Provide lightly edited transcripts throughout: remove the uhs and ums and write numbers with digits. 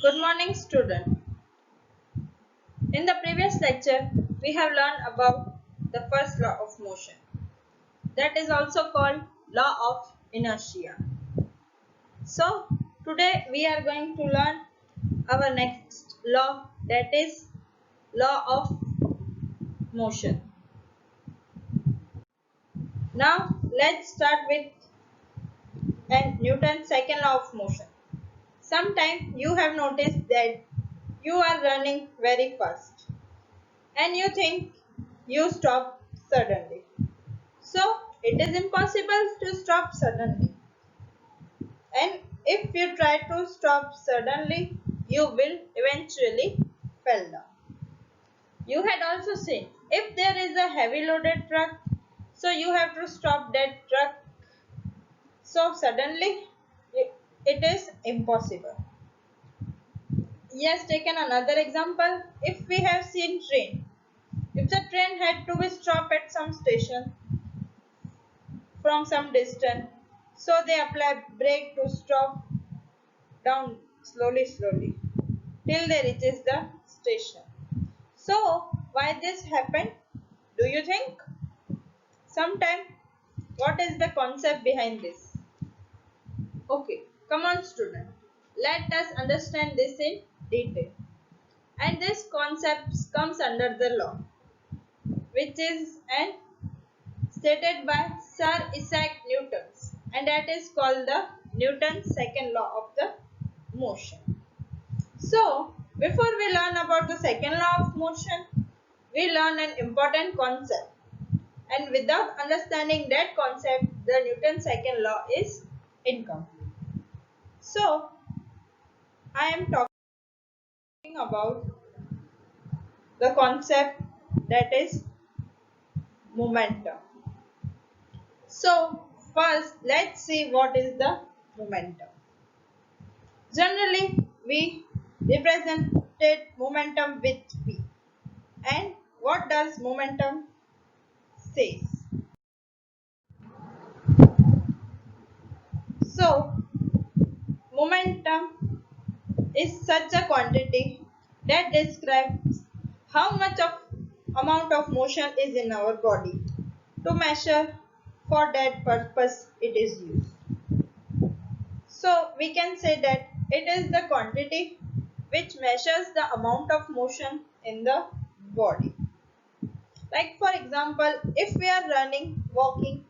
Good morning, student. In the previous lecture, we have learned about the first law of motion, that is also called law of inertia. So, today we are going to learn our next law, that is law of motion. Now, let's start with Newton's second law of motion. Sometime you have noticed that you are running very fast and you think you stop suddenly. So it is impossible to stop suddenly. And if you try to stop suddenly, you will eventually fall down. You had also seen if there is a heavy loaded truck, so you have to stop that truck. So suddenly it is impossible. Yes, taken another example. If we have seen train, if the train had to be stopped at some station from some distance, so they apply brake to stop down slowly till they reaches the station. So why this happened? Do you think? Sometime what is the concept behind this? Okay, come on student. Let us understand this in detail. And this concept comes under the law, which is an stated by Sir Isaac Newton, and that is called the Newton's second law of the motion. So, before we learn about the second law of motion, we learn an important concept. And without understanding that concept, the Newton's second law is incomplete. So, I am talking about the concept that is momentum. So, first, let's see what is the momentum. Generally, we represented momentum with P. And what does momentum says? So, momentum is such a quantity that describes how much of amount of motion is in our body. To measure for that purpose it is used. So we can say that it is the quantity which measures the amount of motion in the body. Like for example, if we are running, walking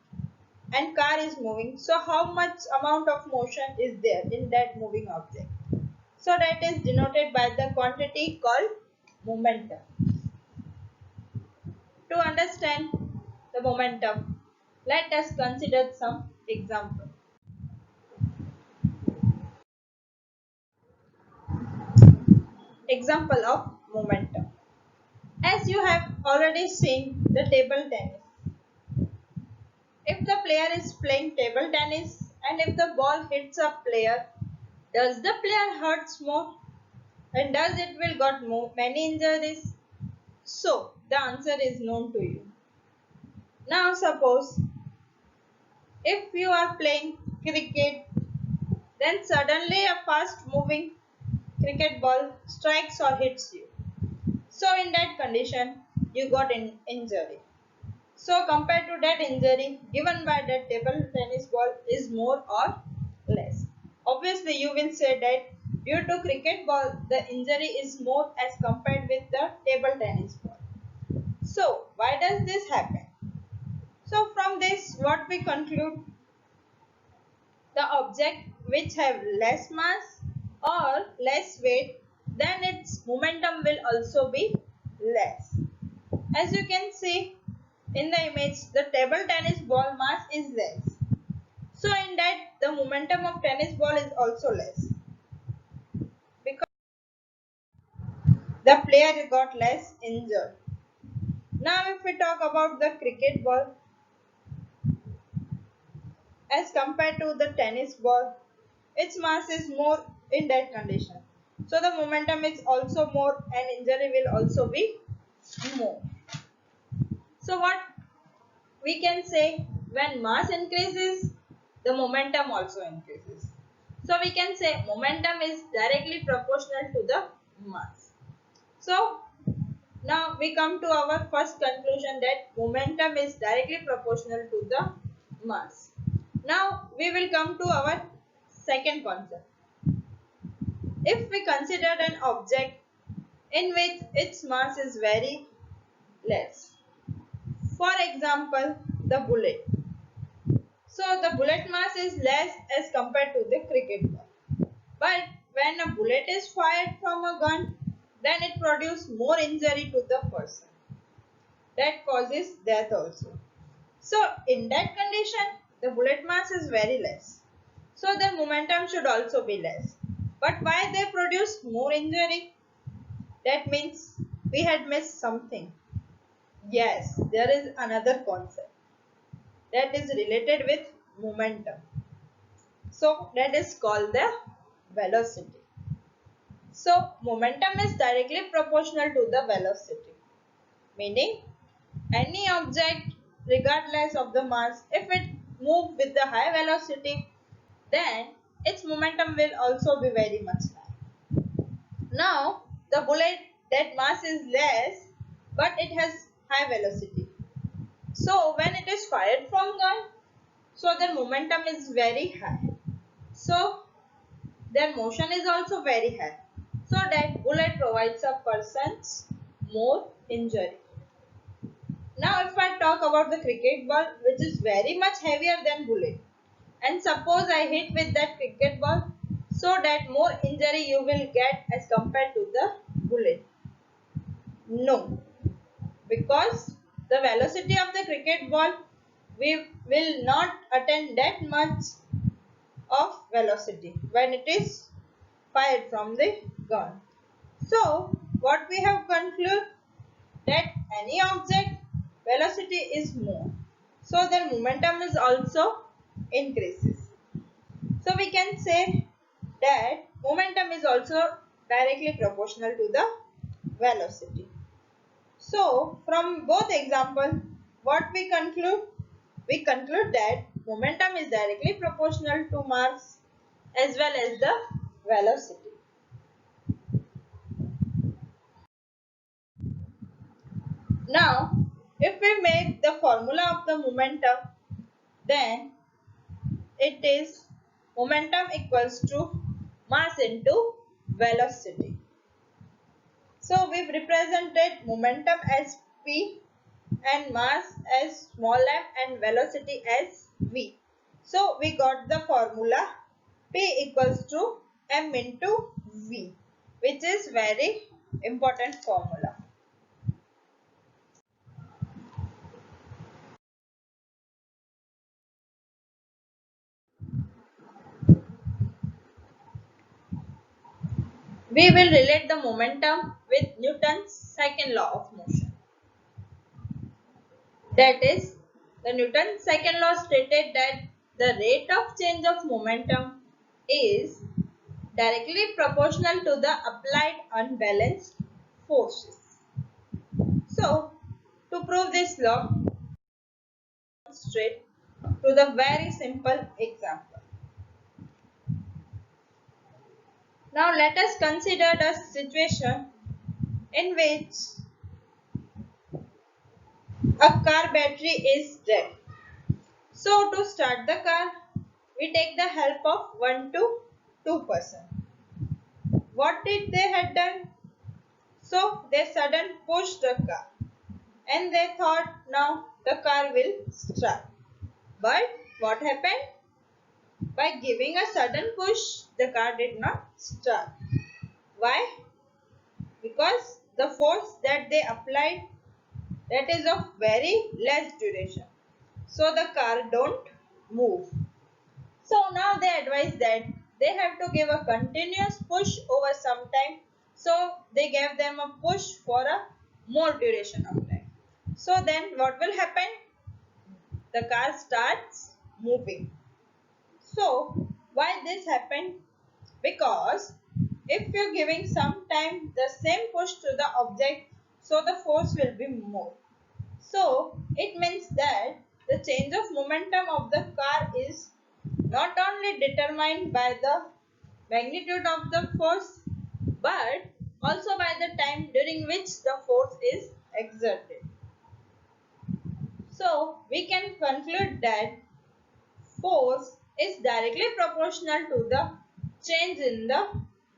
and car is moving, so how much amount of motion is there in that moving object? So that is denoted by the quantity called momentum. To understand the momentum, let us consider some example. Example of momentum. As you have already seen the table tennis. If the player is playing table tennis and if the ball hits a player, does the player hurts more and does it will got more, many injuries? So the answer is known to you. Now suppose if you are playing cricket, then suddenly a fast moving cricket ball strikes or hits you. So in that condition, you got an injury. So compared to that injury given by that table tennis ball is more or less. Obviously you will say that due to cricket ball the injury is more as compared with the table tennis ball. So why does this happen? So from this what we conclude, the object which have less mass or less weight, then its momentum will also be less. As you can see in the image, the table tennis ball mass is less. So in that the momentum of tennis ball is also less because the player got less injured. Now if we talk about the cricket ball as compared to the tennis ball, its mass is more in that condition. So the momentum is also more and injury will also be more. So what we can say, when mass increases, the momentum also increases. So we can say momentum is directly proportional to the mass. So now we come to our first conclusion that momentum is directly proportional to the mass. Now we will come to our second concept. If we consider an object in which its mass is very less, for example, the bullet. So the bullet mass is less as compared to the cricket ball. But when a bullet is fired from a gun, then it produces more injury to the person. That causes death also. So in that condition, the bullet mass is very less. So the momentum should also be less. But why they produce more injury? That means we had missed something. Yes, there is another concept that is related with momentum. So that is called the velocity. So momentum is directly proportional to the velocity, meaning any object regardless of the mass, if it moves with the high velocity, then its momentum will also be very much high. Now the bullet, that mass is less but it has high velocity. So when it is fired from gun, so their momentum is very high. So their motion is also very high. So that bullet provides a person's more injury. Now if I talk about the cricket ball, which is very much heavier than bullet, and suppose I hit with that cricket ball, so that more injury you will get as compared to the bullet. No, because the velocity of the cricket ball, we will not attain that much of velocity when it is fired from the gun. So what we have concluded, that any object velocity is more, so their momentum is also increases. So we can say that momentum is also directly proportional to the velocity. So from both examples, what we conclude? We conclude that momentum is directly proportional to mass as well as the velocity. Now, if we make the formula of the momentum, then it is momentum equals to mass into velocity. So we've represented momentum as P and mass as small m and velocity as v. So we got the formula P equals to m into v, which is very important formula. We will relate the momentum with Newton's second law of motion. That is, the Newton's second law stated that the rate of change of momentum is directly proportional to the applied unbalanced forces. So, to prove this law, straight to the very simple example. Now, let us consider the situation in which a car battery is dead. So, to start the car, we take the help of 1 to 2%. What did they had done? So, they suddenly pushed the car and they thought now the car will start. But what happened? By giving a sudden push, the car did not start. Why? Because the force that they applied, that is of very less duration. So the car don't move. So now they advise that they have to give a continuous push over some time. So they gave them a push for a more duration of time. So then what will happen? The car starts moving. So why this happened? Because if you're giving some time the same push to the object, so the force will be more. So it means that the change of momentum of the car is not only determined by the magnitude of the force, but also by the time during which the force is exerted. So we can conclude that force is directly proportional to the change in the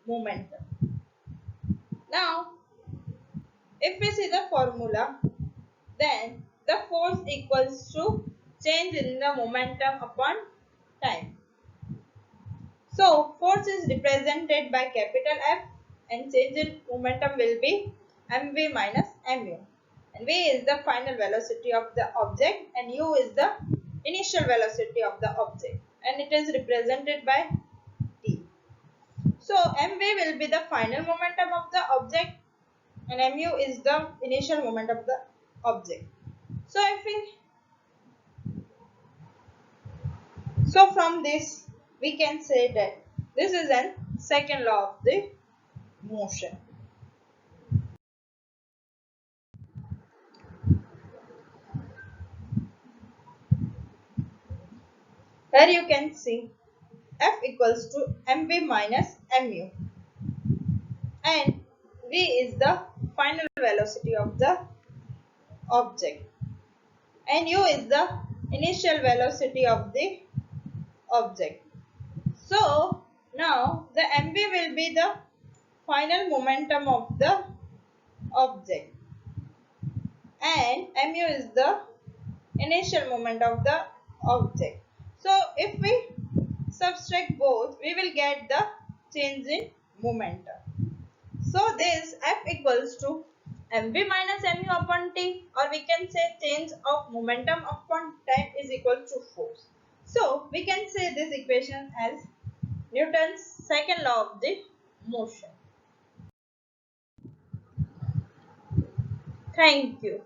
momentum. Now, if we see the formula, then the force equals to change in the momentum upon time. So, force is represented by capital F and change in momentum will be mv minus mu. And v is the final velocity of the object and u is the initial velocity of the object, and it is represented by t. So, mv will be the final momentum of the object and mu is the initial moment of the object. So from this we can say that this is an second law of the motion. Here you can see F equals to mv minus mu, and v is the final velocity of the object and u is the initial velocity of the object. So now the mv will be the final momentum of the object and mu is the initial moment of the object. So if we subtract both, we will get the change in momentum. So this F equals to mv minus mu upon t, or we can say change of momentum upon time is equal to force. So we can say this equation as Newton's second law of the motion. Thank you.